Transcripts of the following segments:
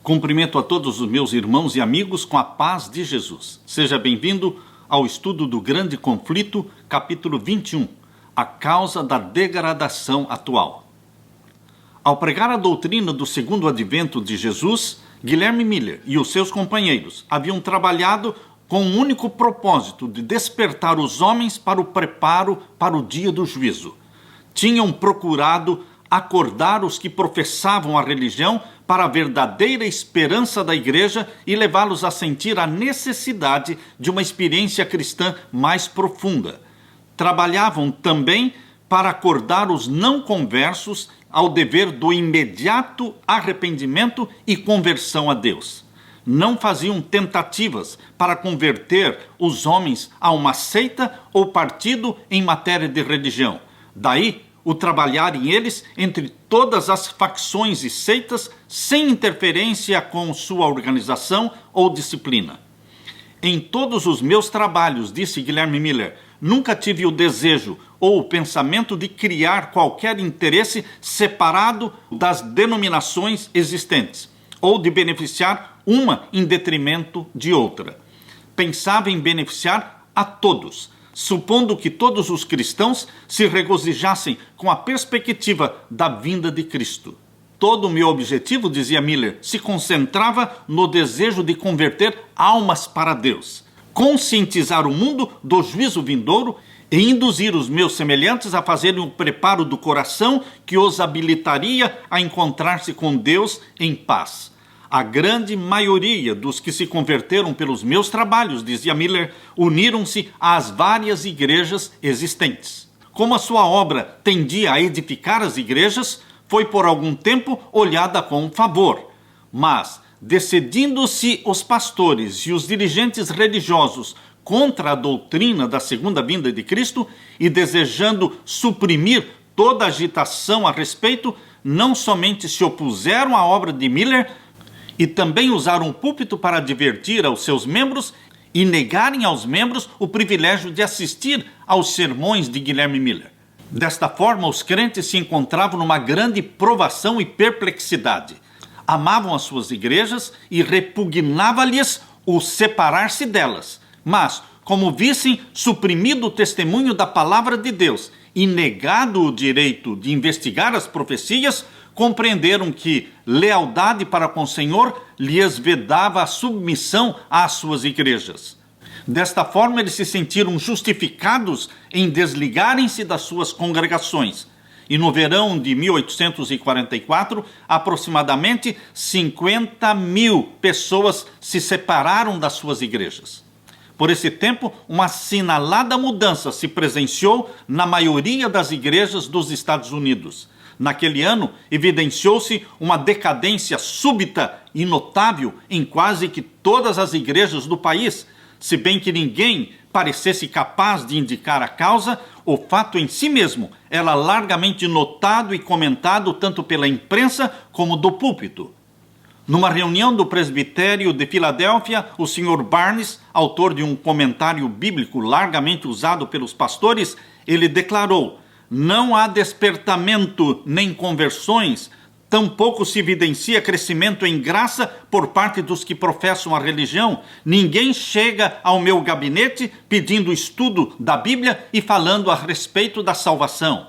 Cumprimento a todos os meus irmãos e amigos com a paz de Jesus. Seja bem-vindo ao estudo do Grande Conflito, capítulo 21, a causa da degradação atual. Ao pregar a doutrina do segundo advento de Jesus, Guilherme Miller e os seus companheiros haviam trabalhado com um único propósito de despertar os homens para o preparo para o dia do juízo. Tinham procurado acordar os que professavam a religião para a verdadeira esperança da igreja e levá-los a sentir a necessidade de uma experiência cristã mais profunda. Trabalhavam também para acordar os não conversos ao dever do imediato arrependimento e conversão a Deus. Não faziam tentativas para converter os homens a uma seita ou partido em matéria de religião. Daí, o trabalharem eles entre todas as facções e seitas sem interferência com sua organização ou disciplina. Em todos os meus trabalhos, disse Guilherme Miller, nunca tive o desejo ou o pensamento de criar qualquer interesse separado das denominações existentes, ou de beneficiar uma em detrimento de outra. Pensava em beneficiar a todos, supondo que todos os cristãos se regozijassem com a perspectiva da vinda de Cristo. Todo o meu objetivo, dizia Miller, se concentrava no desejo de converter almas para Deus, conscientizar o mundo do juízo vindouro e induzir os meus semelhantes a fazerem o preparo do coração que os habilitaria a encontrar-se com Deus em paz. A grande maioria dos que se converteram pelos meus trabalhos, dizia Miller, uniram-se às várias igrejas existentes. Como a sua obra tendia a edificar as igrejas, foi por algum tempo olhada com favor. Mas, decidindo-se os pastores e os dirigentes religiosos contra a doutrina da segunda vinda de Cristo e desejando suprimir toda agitação a respeito, não somente se opuseram à obra de Miller, e também usaram o púlpito para advertir aos seus membros e negarem aos membros o privilégio de assistir aos sermões de Guilherme Miller. Desta forma, os crentes se encontravam numa grande provação e perplexidade. Amavam as suas igrejas e repugnava-lhes o separar-se delas. Mas, como vissem suprimido o testemunho da palavra de Deus e negado o direito de investigar as profecias, compreenderam que lealdade para com o Senhor lhes vedava a submissão às suas igrejas. Desta forma, eles se sentiram justificados em desligarem-se das suas congregações. E no verão de 1844, aproximadamente 50 mil pessoas se separaram das suas igrejas. Por esse tempo, uma assinalada mudança se presenciou na maioria das igrejas dos Estados Unidos. Naquele ano, evidenciou-se uma decadência súbita e notável em quase que todas as igrejas do país. Se bem que ninguém parecesse capaz de indicar a causa, o fato em si mesmo era largamente notado e comentado tanto pela imprensa como do púlpito. Numa reunião do presbitério de Filadélfia, o Sr. Barnes, autor de um comentário bíblico largamente usado pelos pastores, ele declarou: não há despertamento nem conversões, tampouco se evidencia crescimento em graça por parte dos que professam a religião. Ninguém chega ao meu gabinete pedindo estudo da Bíblia e falando a respeito da salvação.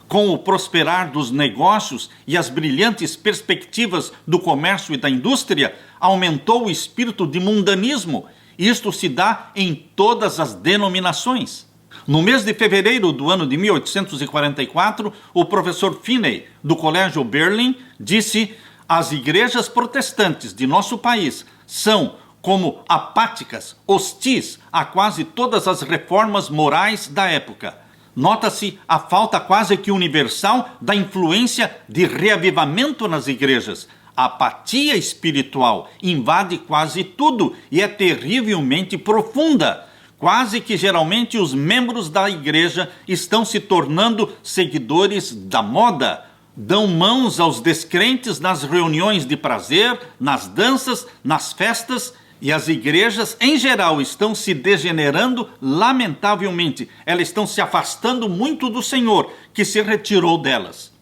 Com o prosperar dos negócios e as brilhantes perspectivas do comércio e da indústria, aumentou o espírito de mundanismo. Isto se dá em todas as denominações. No mês de fevereiro do ano de 1844, o professor Finney, do Colégio Berlin, disse: as igrejas protestantes de nosso país são como apáticas, hostis a quase todas as reformas morais da época. Nota-se a falta quase que universal da influência de reavivamento nas igrejas. A apatia espiritual invade quase tudo e é terrivelmente profunda. Quase que geralmente os membros da igreja estão se tornando seguidores da moda. Dão mãos aos descrentes nas reuniões de prazer, nas danças, nas festas, e as igrejas em geral estão se degenerando lamentavelmente. Elas estão se afastando muito do Senhor, que se retirou delas.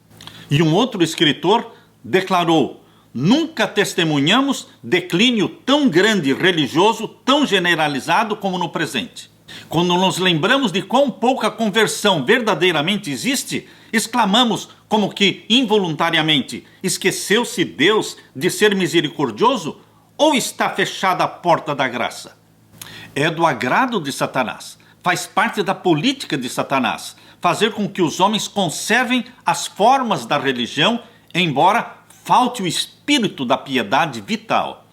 E um outro escritor declarou: nunca testemunhamos declínio tão grande religioso, tão generalizado como no presente. Quando nos lembramos de quão pouca conversão verdadeiramente existe, exclamamos como que involuntariamente: esqueceu-se Deus de ser misericordioso? Ou está fechada a porta da graça? É do agrado de Satanás, faz parte da política de Satanás, fazer com que os homens conservem as formas da religião, embora falte o espírito da piedade vital.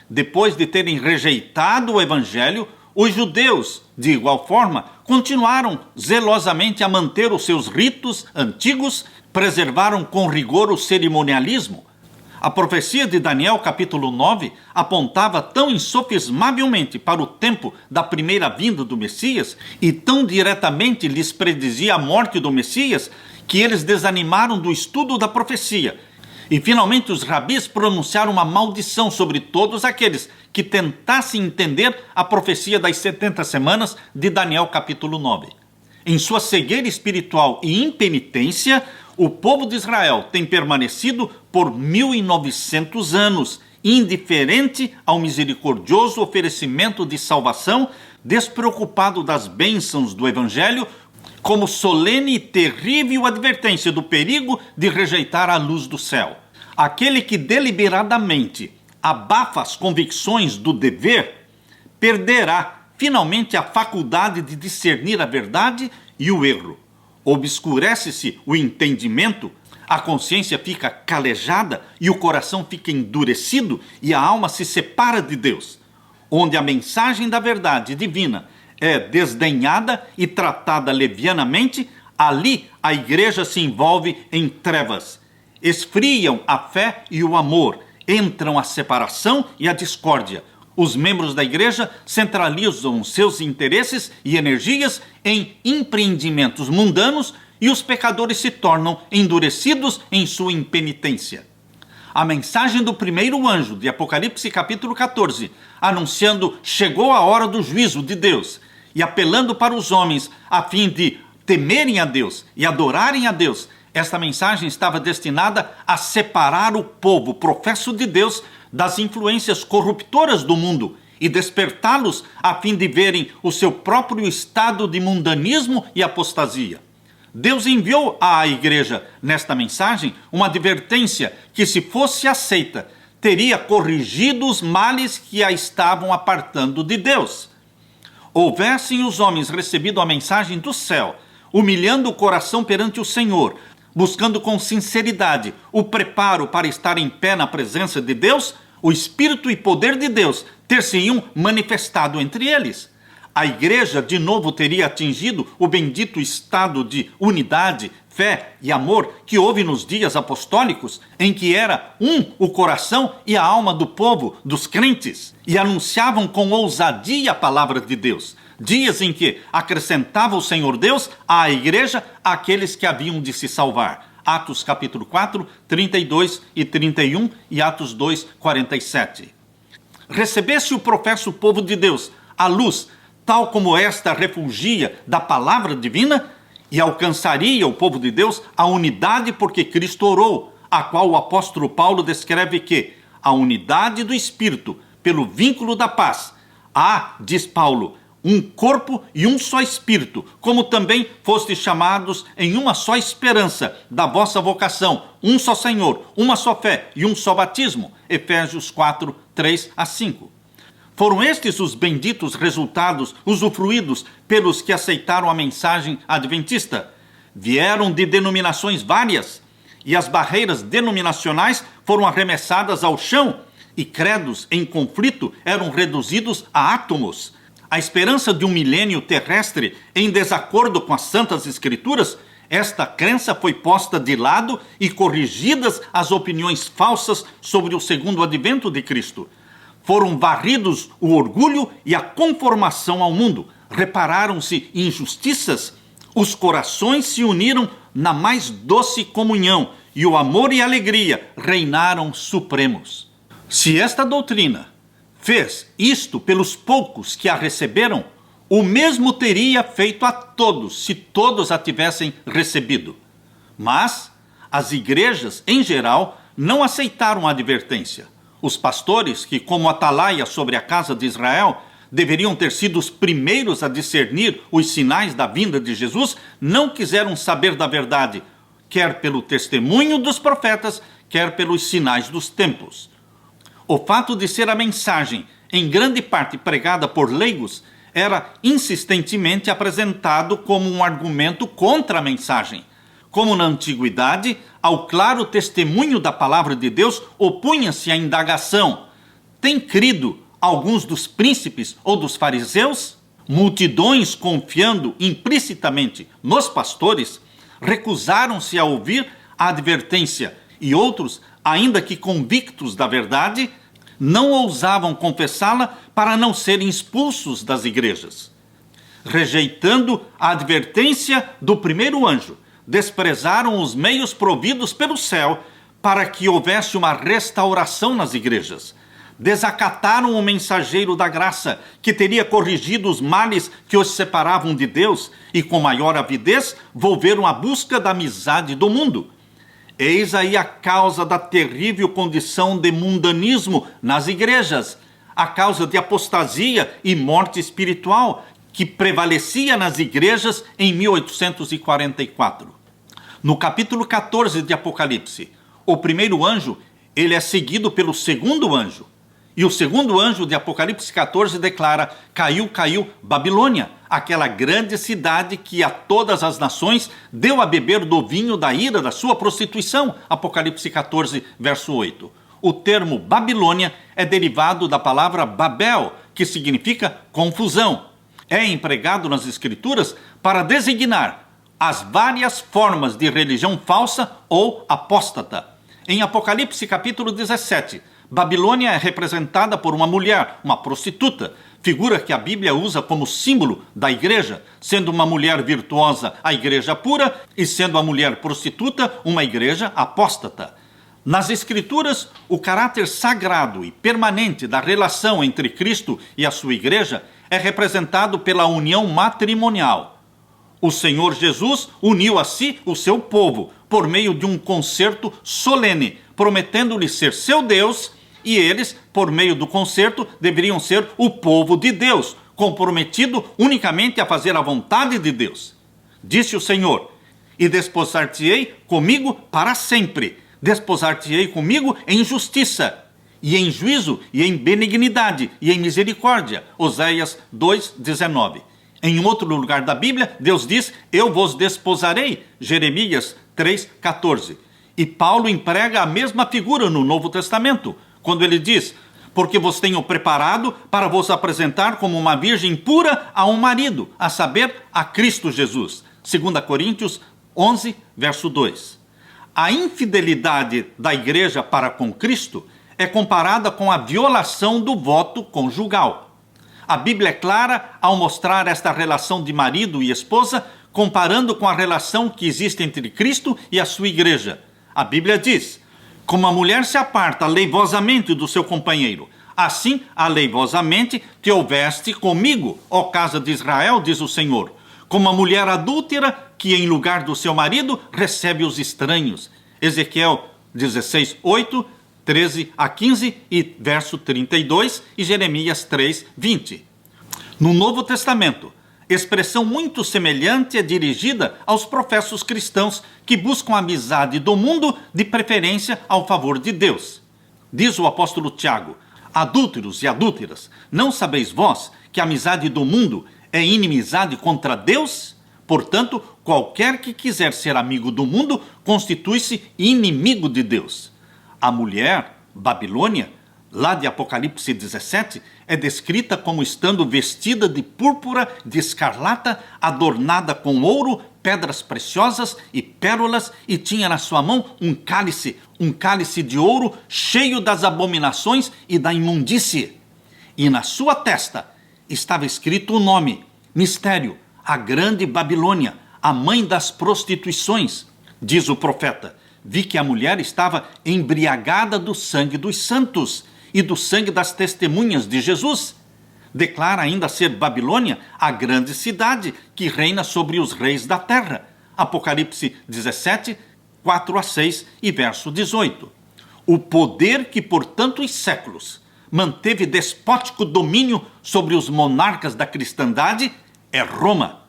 Depois de terem rejeitado o evangelho, os judeus, de igual forma, continuaram zelosamente a manter os seus ritos antigos, preservaram com rigor o cerimonialismo. A profecia de Daniel, capítulo 9, apontava tão insofismavelmente para o tempo da primeira vinda do Messias e tão diretamente lhes predizia a morte do Messias, que eles desanimaram do estudo da profecia. E finalmente os rabis pronunciaram uma maldição sobre todos aqueles que tentassem entender a profecia das 70 semanas de Daniel capítulo 9. Em sua cegueira espiritual e impenitência, o povo de Israel tem permanecido por 1900 anos, indiferente ao misericordioso oferecimento de salvação, despreocupado das bênçãos do Evangelho, como solene e terrível advertência do perigo de rejeitar a luz do céu. Aquele que deliberadamente abafa as convicções do dever, perderá finalmente a faculdade de discernir a verdade e o erro. Obscurece-se o entendimento, a consciência fica calejada e o coração fica endurecido e a alma se separa de Deus. Onde a mensagem da verdade divina é desdenhada e tratada levianamente, ali a igreja se envolve em trevas. Esfriam a fé e o amor, entram a separação e a discórdia. Os membros da igreja centralizam seus interesses e energias em empreendimentos mundanos e os pecadores se tornam endurecidos em sua impenitência. A mensagem do primeiro anjo de Apocalipse capítulo 14, anunciando chegou a hora do juízo de Deus e apelando para os homens a fim de temerem a Deus e adorarem a Deus, esta mensagem estava destinada a separar o povo professo de Deus das influências corruptoras do mundo e despertá-los a fim de verem o seu próprio estado de mundanismo e apostasia. Deus enviou à igreja, nesta mensagem, uma advertência que, se fosse aceita, teria corrigido os males que a estavam apartando de Deus. Houvessem os homens recebido a mensagem do céu, humilhando o coração perante o Senhor, buscando com sinceridade o preparo para estar em pé na presença de Deus, o Espírito e poder de Deus ter-se-iam manifestado entre eles. A igreja de novo teria atingido o bendito estado de unidade, fé e amor que houve nos dias apostólicos, em que era o coração e a alma do povo, dos crentes, e anunciavam com ousadia a palavra de Deus. Dias em que acrescentava o Senhor Deus à igreja aqueles que haviam de se salvar. Atos capítulo 4, 32 e 31 e Atos 2, 47. Recebesse o professo povo de Deus a luz, tal como esta refulgia da palavra divina, e alcançaria o povo de Deus a unidade porque Cristo orou, a qual o apóstolo Paulo descreve que a unidade do Espírito, pelo vínculo da paz, há, diz Paulo, um corpo e um só espírito, como também fostes chamados em uma só esperança da vossa vocação, um só Senhor, uma só fé e um só batismo. Efésios 4, 3 a 5. Foram estes os benditos resultados usufruídos pelos que aceitaram a mensagem adventista. Vieram de denominações várias, e as barreiras denominacionais foram arremessadas ao chão, e credos em conflito eram reduzidos a átomos. A esperança de um milênio terrestre em desacordo com as Santas Escrituras, esta crença foi posta de lado e corrigidas as opiniões falsas sobre o segundo advento de Cristo. Foram varridos o orgulho e a conformação ao mundo. Repararam-se injustiças. Os corações se uniram na mais doce comunhão e o amor e a alegria reinaram supremos. Se esta doutrina fez isto pelos poucos que a receberam, o mesmo teria feito a todos, se todos a tivessem recebido. Mas as igrejas, em geral, não aceitaram a advertência. Os pastores, que como atalaia sobre a casa de Israel, deveriam ter sido os primeiros a discernir os sinais da vinda de Jesus, não quiseram saber da verdade, quer pelo testemunho dos profetas, quer pelos sinais dos tempos. O fato de ser a mensagem, em grande parte pregada por leigos, era insistentemente apresentado como um argumento contra a mensagem. Como na antiguidade, ao claro testemunho da palavra de Deus opunha-se a indagação: tem crido alguns dos príncipes ou dos fariseus? Multidões, confiando implicitamente nos pastores, recusaram-se a ouvir a advertência, e outros, ainda que convictos da verdade, não ousavam confessá-la para não serem expulsos das igrejas. Rejeitando a advertência do primeiro anjo, desprezaram os meios providos pelo céu para que houvesse uma restauração nas igrejas. Desacataram o mensageiro da graça, que teria corrigido os males que os separavam de Deus, e com maior avidez volveram à busca da amizade do mundo. Eis aí a causa da terrível condição de mundanismo nas igrejas, a causa de apostasia e morte espiritual que prevalecia nas igrejas em 1844. No capítulo 14 de Apocalipse, o primeiro anjo, ele é seguido pelo segundo anjo. E o segundo anjo de Apocalipse 14 declara: caiu Babilônia, aquela grande cidade que a todas as nações deu a beber do vinho da ira da sua prostituição. Apocalipse 14, verso 8. O termo Babilônia é derivado da palavra Babel, que significa confusão. É empregado nas Escrituras para designar as várias formas de religião falsa ou apóstata. Em Apocalipse capítulo 17, Babilônia é representada por uma mulher, uma prostituta, figura que a Bíblia usa como símbolo da igreja, sendo uma mulher virtuosa a igreja pura e sendo a mulher prostituta uma igreja apóstata. Nas Escrituras, o caráter sagrado e permanente da relação entre Cristo e a sua igreja é representado pela união matrimonial. O Senhor Jesus uniu a si o seu povo por meio de um concerto solene, prometendo-lhe ser seu Deus, e eles, por meio do concerto, deveriam ser o povo de Deus, comprometido unicamente a fazer a vontade de Deus. Disse o Senhor: e desposar-te-ei comigo para sempre, desposar-te-ei comigo em justiça, e em juízo, e em benignidade, e em misericórdia. Oséias 2:19. Em outro lugar da Bíblia, Deus diz: eu vos desposarei. Jeremias 3:14. E Paulo emprega a mesma figura no Novo Testamento, quando ele diz: porque vos tenho preparado para vos apresentar como uma virgem pura a um marido, a saber, a Cristo Jesus. 2 Coríntios 11, verso 2. A infidelidade da igreja para com Cristo é comparada com a violação do voto conjugal. A Bíblia é clara ao mostrar esta relação de marido e esposa, comparando com a relação que existe entre Cristo e a sua igreja. A Bíblia diz: como a mulher se aparta aleivosamente do seu companheiro, assim aleivosamente te houveste comigo, ó casa de Israel, diz o Senhor. Como a mulher adúltera que em lugar do seu marido recebe os estranhos. Ezequiel 16, 8, 13 a 15 e verso 32 e Jeremias 3, 20. No Novo Testamento, expressão muito semelhante é dirigida aos professos cristãos que buscam a amizade do mundo, de preferência ao favor de Deus. Diz o apóstolo Tiago: adúlteros e adúlteras, não sabeis vós que a amizade do mundo é inimizade contra Deus? Portanto, qualquer que quiser ser amigo do mundo constitui-se inimigo de Deus. A mulher, Babilônia, lá de Apocalipse 17, é descrita como estando vestida de púrpura, de escarlata, adornada com ouro, pedras preciosas e pérolas, e tinha na sua mão um cálice de ouro cheio das abominações e da imundície. E na sua testa estava escrito o nome, mistério, a grande Babilônia, a mãe das prostituições. Diz o profeta: vi que a mulher estava embriagada do sangue dos santos e do sangue das testemunhas de Jesus. Declara ainda ser Babilônia a grande cidade que reina sobre os reis da terra. Apocalipse 17, 4 a 6 e verso 18. O poder que por tantos séculos manteve despótico domínio sobre os monarcas da cristandade é Roma.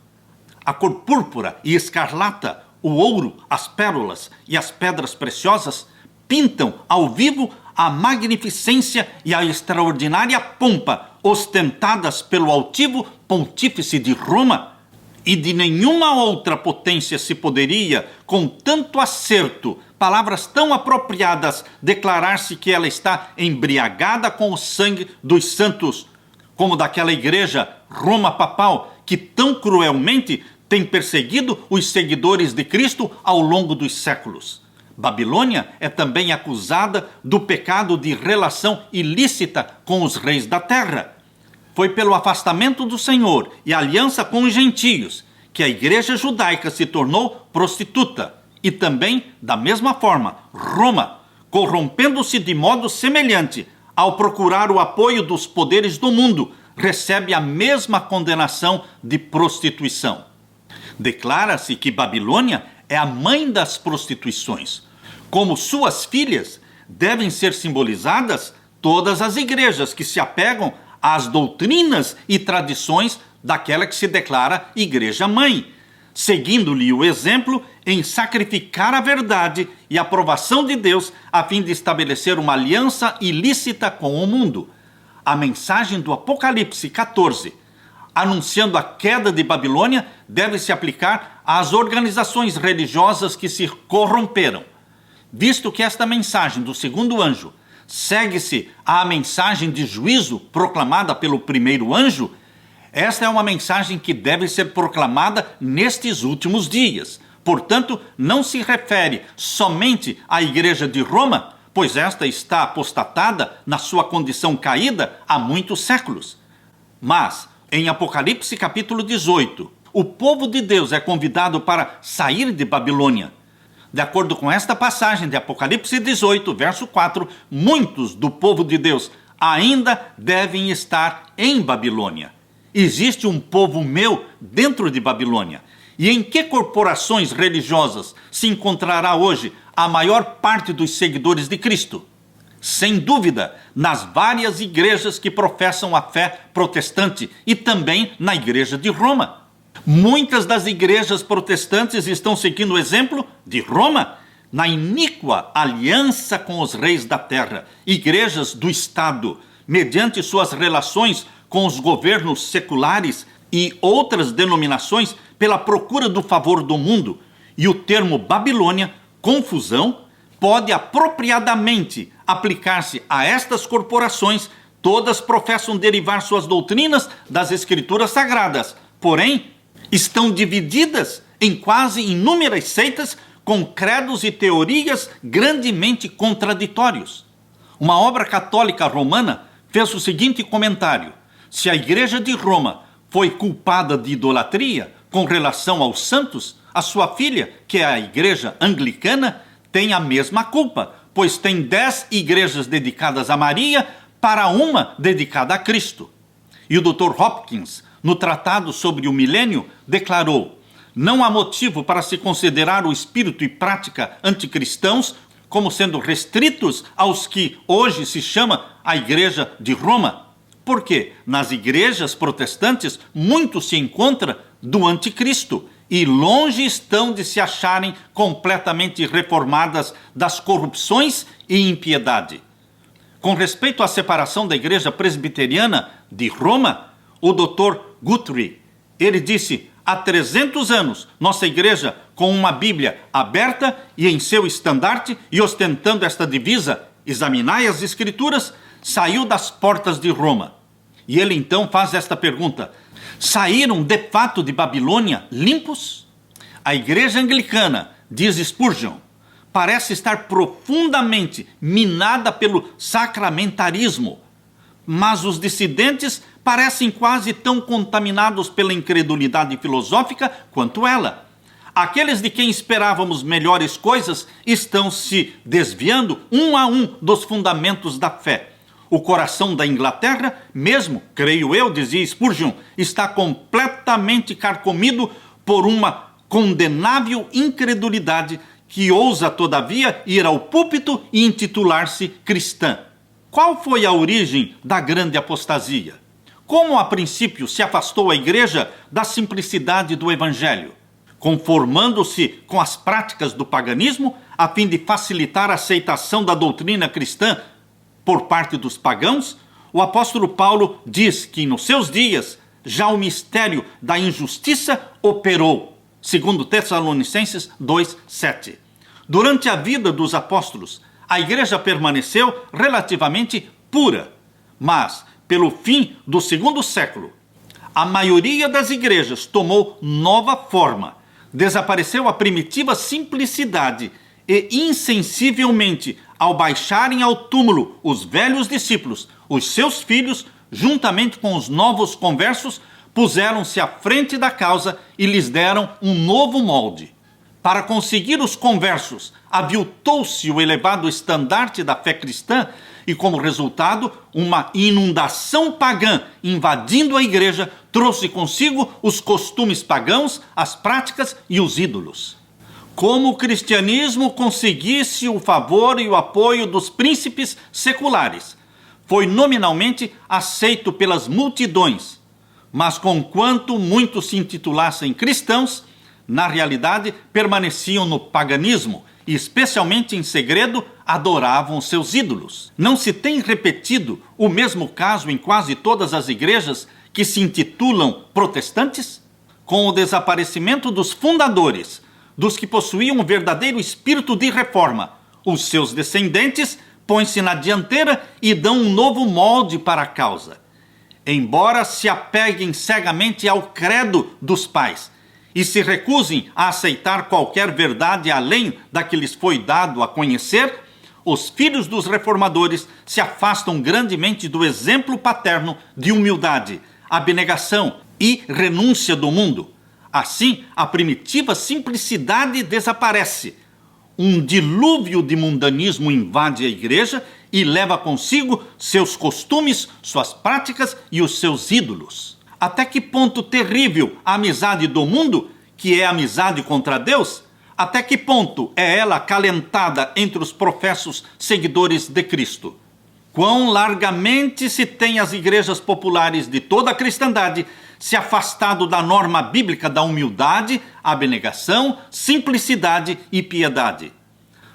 A cor púrpura e escarlata, o ouro, as pérolas e as pedras preciosas pintam ao vivo a magnificência e a extraordinária pompa ostentadas pelo altivo pontífice de Roma. E de nenhuma outra potência se poderia, com tanto acerto, palavras tão apropriadas, declarar-se que ela está embriagada com o sangue dos santos, como daquela igreja Roma papal, que tão cruelmente tem perseguido os seguidores de Cristo ao longo dos séculos. Babilônia é também acusada do pecado de relação ilícita com os reis da terra. Foi pelo afastamento do Senhor e aliança com os gentios que a igreja judaica se tornou prostituta. E também, da mesma forma, Roma, corrompendo-se de modo semelhante ao procurar o apoio dos poderes do mundo, recebe a mesma condenação de prostituição. Declara-se que Babilônia é a mãe das prostituições. Como suas filhas, devem ser simbolizadas todas as igrejas que se apegam às doutrinas e tradições daquela que se declara igreja-mãe, seguindo-lhe o exemplo em sacrificar a verdade e a aprovação de Deus a fim de estabelecer uma aliança ilícita com o mundo. A mensagem do Apocalipse 14, anunciando a queda de Babilônia, deve se aplicar às organizações religiosas que se corromperam. Visto que esta mensagem do segundo anjo segue-se à mensagem de juízo proclamada pelo primeiro anjo, esta é uma mensagem que deve ser proclamada nestes últimos dias. Portanto, não se refere somente à igreja de Roma, pois esta está apostatada na sua condição caída há muitos séculos. Mas, em Apocalipse capítulo 18, o povo de Deus é convidado para sair de Babilônia. De acordo com esta passagem de Apocalipse 18, verso 4, muitos do povo de Deus ainda devem estar em Babilônia. Existe um povo meu dentro de Babilônia. E em que corporações religiosas se encontrará hoje a maior parte dos seguidores de Cristo? Sem dúvida, nas várias igrejas que professam a fé protestante e também na igreja de Roma. Muitas das igrejas protestantes estão seguindo o exemplo de Roma na iníqua aliança com os reis da terra, igrejas do Estado, mediante suas relações com os governos seculares e outras denominações pela procura do favor do mundo. E o termo Babilônia, confusão, pode apropriadamente aplicar-se a estas corporações. Todas professam derivar suas doutrinas das escrituras sagradas, porém estão divididas em quase inúmeras seitas com credos e teorias grandemente contraditórios. Uma obra católica romana fez o seguinte comentário: se a igreja de Roma foi culpada de idolatria com relação aos santos, a sua filha, que é a igreja anglicana, tem a mesma culpa, pois tem 10 igrejas dedicadas a Maria para uma dedicada a Cristo. E o Dr. Hopkins, no Tratado sobre o Milênio, declarou: não há motivo para se considerar o espírito e prática anticristãos como sendo restritos aos que hoje se chama a Igreja de Roma. Porque nas igrejas protestantes muito se encontra do anticristo e longe estão de se acharem completamente reformadas das corrupções e impiedade. Com respeito à separação da igreja presbiteriana de Roma, o Dr. Guthrie, ele disse: há 300 anos, nossa igreja, com uma Bíblia aberta e em seu estandarte e ostentando esta divisa, examinai as Escrituras, saiu das portas de Roma. E ele então faz esta pergunta: saíram de fato de Babilônia limpos? A igreja anglicana, diz Spurgeon, parece estar profundamente minada pelo sacramentarismo, mas os dissidentes parecem quase tão contaminados pela incredulidade filosófica quanto ela. Aqueles de quem esperávamos melhores coisas estão se desviando um a um dos fundamentos da fé. O coração da Inglaterra, mesmo, creio eu, dizia Spurgeon, está completamente carcomido por uma condenável incredulidade que ousa, todavia, ir ao púlpito e intitular-se cristã. Qual foi a origem da grande apostasia? Como, a princípio, se afastou a igreja da simplicidade do evangelho? Conformando-se com as práticas do paganismo, a fim de facilitar a aceitação da doutrina cristã por parte dos pagãos, o apóstolo Paulo diz que nos seus dias já o mistério da injustiça operou, segundo Tessalonicenses 2:7. Durante a vida dos apóstolos, a igreja permaneceu relativamente pura, mas pelo fim do segundo século, a maioria das igrejas tomou nova forma, desapareceu a primitiva simplicidade e, insensivelmente, ao baixarem ao túmulo os velhos discípulos, os seus filhos, juntamente com os novos conversos, puseram-se à frente da causa e lhes deram um novo molde. Para conseguir os conversos, aviltou-se o elevado estandarte da fé cristã e, como resultado, uma inundação pagã invadindo a igreja trouxe consigo os costumes pagãos, as práticas e os ídolos. Como o cristianismo conseguisse o favor e o apoio dos príncipes seculares, foi nominalmente aceito pelas multidões, mas conquanto muitos se intitulassem cristãos, na realidade permaneciam no paganismo e, especialmente em segredo, adoravam seus ídolos. Não se tem repetido o mesmo caso em quase todas as igrejas que se intitulam protestantes? Com o desaparecimento dos fundadores, dos que possuíam um verdadeiro espírito de reforma, os seus descendentes põem-se na dianteira e dão um novo molde para a causa. Embora se apeguem cegamente ao credo dos pais e se recusem a aceitar qualquer verdade além da que lhes foi dado a conhecer, os filhos dos reformadores se afastam grandemente do exemplo paterno de humildade, abnegação e renúncia do mundo. Assim, a primitiva simplicidade desaparece. Um dilúvio de mundanismo invade a igreja e leva consigo seus costumes, suas práticas e os seus ídolos. Até que ponto terrível a amizade do mundo, que é amizade contra Deus? Até que ponto é ela acalentada entre os professos seguidores de Cristo? Quão largamente se tem as igrejas populares de toda a cristandade se afastado da norma bíblica da humildade, abnegação, simplicidade e piedade.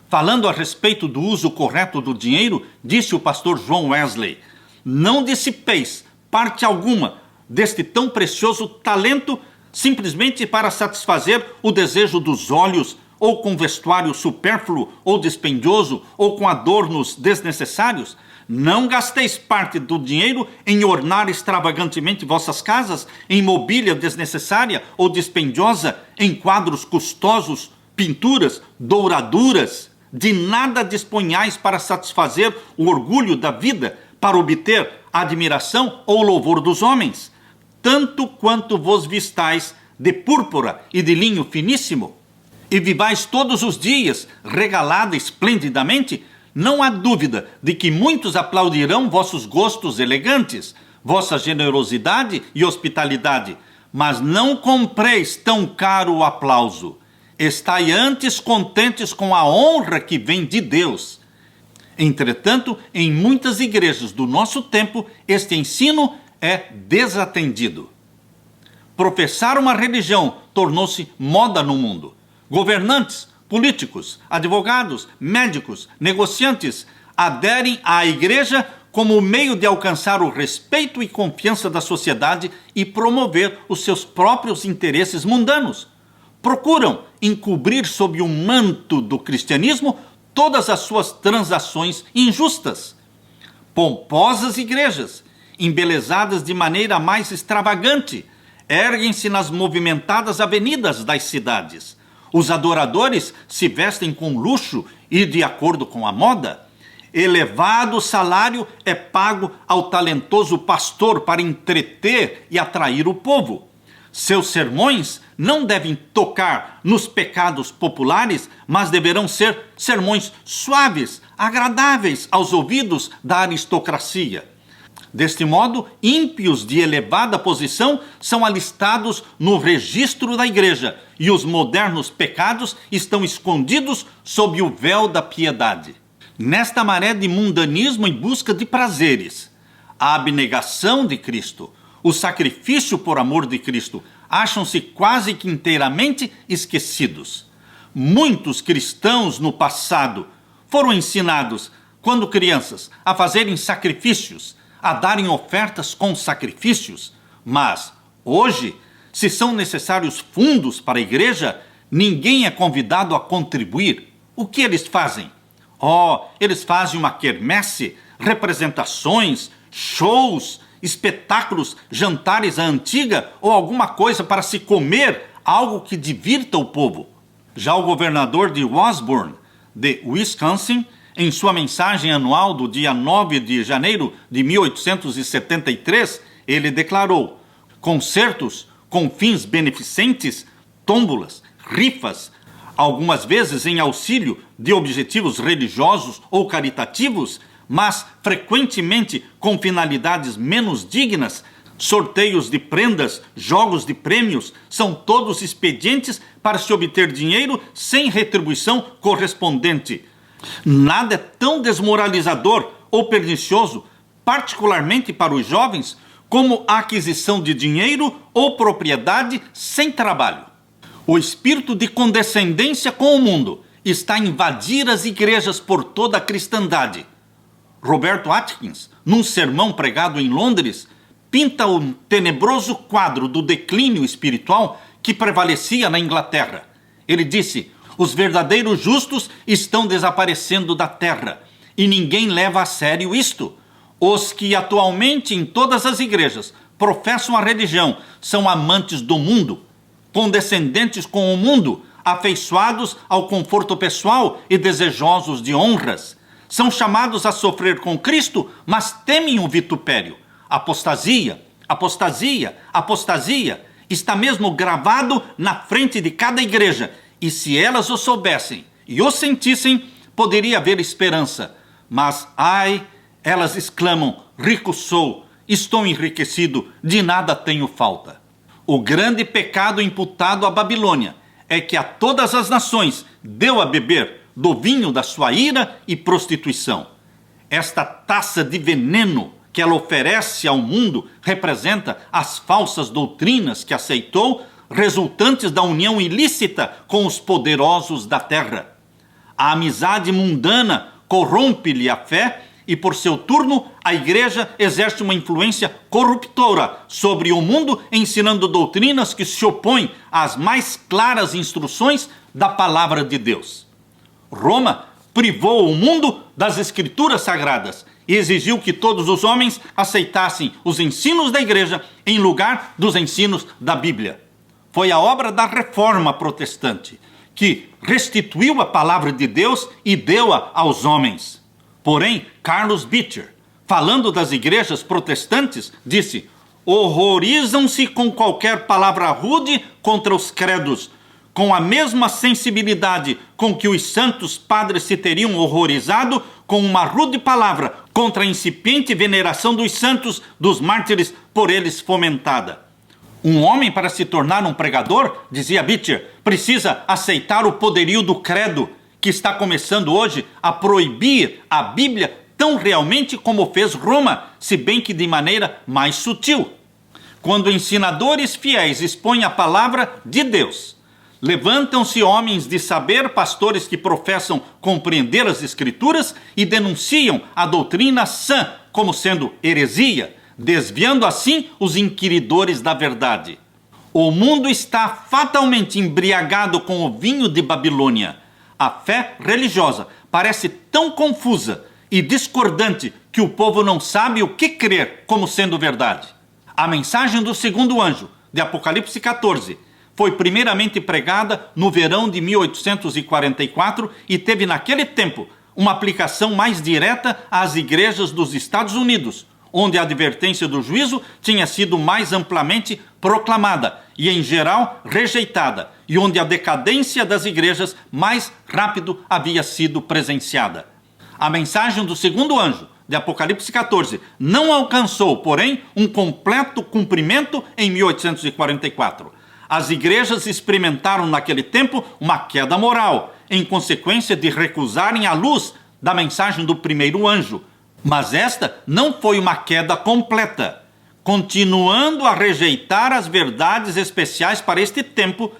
Falando a respeito do uso correto do dinheiro, disse o pastor John Wesley: não dissipeis parte alguma deste tão precioso talento simplesmente para satisfazer o desejo dos olhos, ou com vestuário supérfluo ou dispendioso, ou com adornos desnecessários. Não gasteis parte do dinheiro em ornar extravagantemente vossas casas, em mobília desnecessária ou dispendiosa, em quadros custosos, pinturas, douraduras. De nada disponhais para satisfazer o orgulho da vida, para obter a admiração ou louvor dos homens, tanto quanto vos vistais de púrpura e de linho finíssimo, e vivais todos os dias regalada esplendidamente. Não há dúvida de que muitos aplaudirão vossos gostos elegantes, vossa generosidade e hospitalidade, mas não compreis tão caro o aplauso. Estai antes contentes com a honra que vem de Deus. Entretanto, em muitas igrejas do nosso tempo, este ensino é desatendido. Professar uma religião tornou-se moda no mundo. Governantes, políticos, advogados, médicos, negociantes aderem à igreja como meio de alcançar o respeito e confiança da sociedade e promover os seus próprios interesses mundanos. Procuram encobrir sob o manto do cristianismo todas as suas transações injustas. Pomposas igrejas, embelezadas de maneira mais extravagante, erguem-se nas movimentadas avenidas das cidades. Os adoradores se vestem com luxo e de acordo com a moda. Elevado salário é pago ao talentoso pastor para entreter e atrair o povo. Seus sermões não devem tocar nos pecados populares, mas deverão ser sermões suaves, agradáveis aos ouvidos da aristocracia. Deste modo, ímpios de elevada posição são alistados no registro da igreja e os modernos pecados estão escondidos sob o véu da piedade. Nesta maré de mundanismo em busca de prazeres, a abnegação de Cristo, o sacrifício por amor de Cristo, acham-se quase que inteiramente esquecidos. Muitos cristãos no passado foram ensinados, quando crianças, a fazerem sacrifícios, a darem ofertas com sacrifícios, mas hoje, se são necessários fundos para a igreja, ninguém é convidado a contribuir. O que eles fazem? Eles fazem uma quermesse, representações, shows, espetáculos, jantares à antiga ou alguma coisa para se comer, algo que divirta o povo. Já o governador de Osborne, de Wisconsin, em sua mensagem anual do dia 9 de janeiro de 1873, ele declarou: concertos com fins beneficentes, tômbolas, rifas, algumas vezes em auxílio de objetivos religiosos ou caritativos, mas frequentemente com finalidades menos dignas, sorteios de prendas, jogos de prêmios, são todos expedientes para se obter dinheiro sem retribuição correspondente. Nada é tão desmoralizador ou pernicioso, particularmente para os jovens, como a aquisição de dinheiro ou propriedade sem trabalho. O espírito de condescendência com o mundo está a invadir as igrejas por toda a cristandade. Roberto Atkins, num sermão pregado em Londres, pinta um tenebroso quadro do declínio espiritual que prevalecia na Inglaterra. Ele disse: os verdadeiros justos estão desaparecendo da terra e ninguém leva a sério isto. Os que atualmente em todas as igrejas professam a religião são amantes do mundo, condescendentes com o mundo, afeiçoados ao conforto pessoal e desejosos de honras. São chamados a sofrer com Cristo, mas temem o vitupério. Apostasia, apostasia, apostasia está mesmo gravado na frente de cada igreja. E se elas o soubessem e o sentissem, poderia haver esperança. Mas, elas exclamam: rico sou, estou enriquecido, de nada tenho falta. O grande pecado imputado à Babilônia é que a todas as nações deu a beber do vinho da sua ira e prostituição. Esta taça de veneno que ela oferece ao mundo representa as falsas doutrinas que aceitou, resultantes da união ilícita com os poderosos da terra. A amizade mundana corrompe-lhe a fé e, por seu turno, a igreja exerce uma influência corruptora sobre o mundo, ensinando doutrinas que se opõem às mais claras instruções da palavra de Deus. Roma privou o mundo das escrituras sagradas e exigiu que todos os homens aceitassem os ensinos da igreja em lugar dos ensinos da Bíblia. Foi a obra da Reforma Protestante que restituiu a palavra de Deus e deu-a aos homens. Porém, Carlos Beecher, falando das igrejas protestantes, disse: horrorizam-se com qualquer palavra rude contra os credos, com a mesma sensibilidade com que os santos padres se teriam horrorizado com uma rude palavra contra a incipiente veneração dos santos, dos mártires por eles fomentada. Um homem, para se tornar um pregador, dizia Beecher, precisa aceitar o poderio do credo, que está começando hoje a proibir a Bíblia tão realmente como fez Roma, se bem que de maneira mais sutil. Quando ensinadores fiéis expõem a palavra de Deus, levantam-se homens de saber, pastores que professam compreender as Escrituras e denunciam a doutrina sã como sendo heresia, desviando assim os inquiridores da verdade. O mundo está fatalmente embriagado com o vinho de Babilônia. A fé religiosa parece tão confusa e discordante que o povo não sabe o que crer como sendo verdade. A mensagem do segundo anjo, de Apocalipse 14, foi primeiramente pregada no verão de 1844 e teve naquele tempo uma aplicação mais direta às igrejas dos Estados Unidos, onde a advertência do juízo tinha sido mais amplamente proclamada e, em geral, rejeitada, e onde a decadência das igrejas mais rápido havia sido presenciada. A mensagem do segundo anjo, de Apocalipse 14 não alcançou, porém, um completo cumprimento em 1844. As igrejas experimentaram naquele tempo uma queda moral, em consequência de recusarem a luz da mensagem do primeiro anjo. Mas esta não foi uma queda completa. Continuando a rejeitar as verdades especiais para este tempo,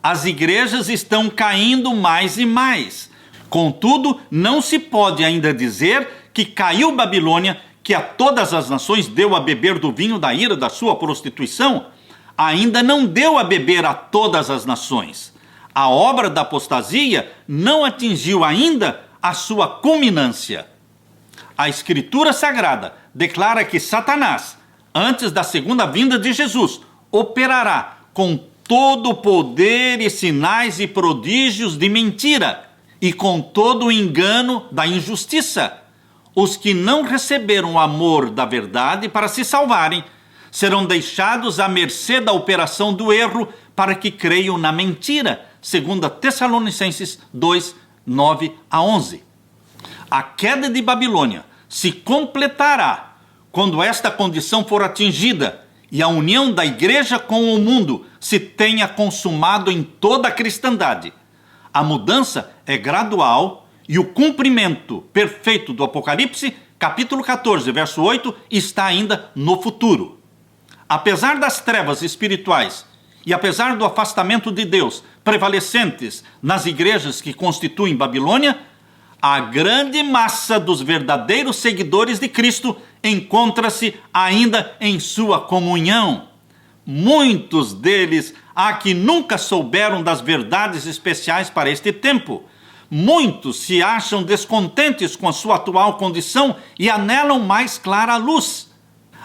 as igrejas estão caindo mais e mais. Contudo, não se pode ainda dizer que caiu Babilônia, que a todas as nações deu a beber do vinho da ira da sua prostituição. Ainda não deu a beber a todas as nações. A obra da apostasia não atingiu ainda a sua culminância. A Escritura Sagrada declara que Satanás, antes da segunda vinda de Jesus, operará com todo o poder e sinais e prodígios de mentira e com todo o engano da injustiça. Os que não receberam o amor da verdade para se salvarem serão deixados à mercê da operação do erro para que creiam na mentira, segundo Tessalonicenses 2, 9 a 11. A queda de Babilônia se completará quando esta condição for atingida e a união da igreja com o mundo se tenha consumado em toda a cristandade. A mudança é gradual e o cumprimento perfeito do Apocalipse, capítulo 14, verso 8, está ainda no futuro. Apesar das trevas espirituais e apesar do afastamento de Deus prevalecentes nas igrejas que constituem Babilônia, a grande massa dos verdadeiros seguidores de Cristo encontra-se ainda em sua comunhão. Muitos deles há que nunca souberam das verdades especiais para este tempo. Muitos se acham descontentes com a sua atual condição e anelam mais clara luz.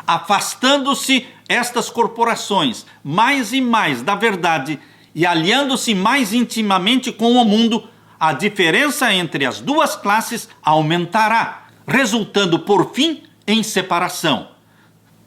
Afastando-se estas corporações mais e mais da verdade e aliando-se mais intimamente com o mundo, a diferença entre as duas classes aumentará, resultando por fim em separação.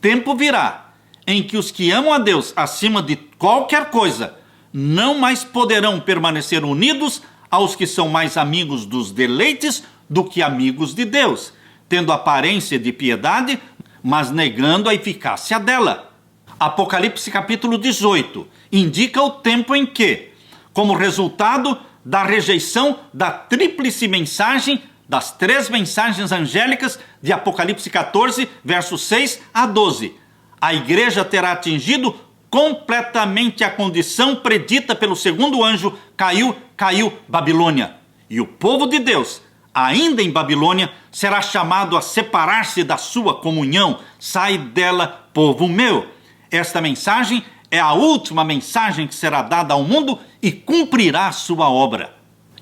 Tempo virá em que os que amam a Deus acima de qualquer coisa não mais poderão permanecer unidos aos que são mais amigos dos deleites do que amigos de Deus, tendo aparência de piedade, mas negando a eficácia dela. Apocalipse capítulo 18 indica o tempo em que, como resultado da rejeição da tríplice mensagem, das 3 mensagens angélicas de Apocalipse 14, versos 6 a 12, a igreja terá atingido completamente a condição predita pelo segundo anjo, caiu Babilônia. E o povo de Deus, ainda em Babilônia, será chamado a separar-se da sua comunhão. Sai dela, povo meu. Esta mensagem é a última mensagem que será dada ao mundo e cumprirá a sua obra.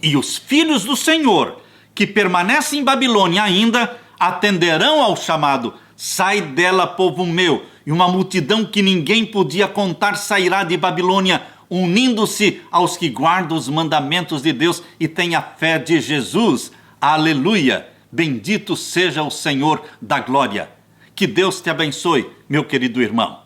E os filhos do Senhor, que permanecem em Babilônia ainda, atenderão ao chamado: sai dela, povo meu. E uma multidão que ninguém podia contar sairá de Babilônia, unindo-se aos que guardam os mandamentos de Deus e têm a fé de Jesus. Aleluia! Bendito seja o Senhor da glória. Que Deus te abençoe, meu querido irmão.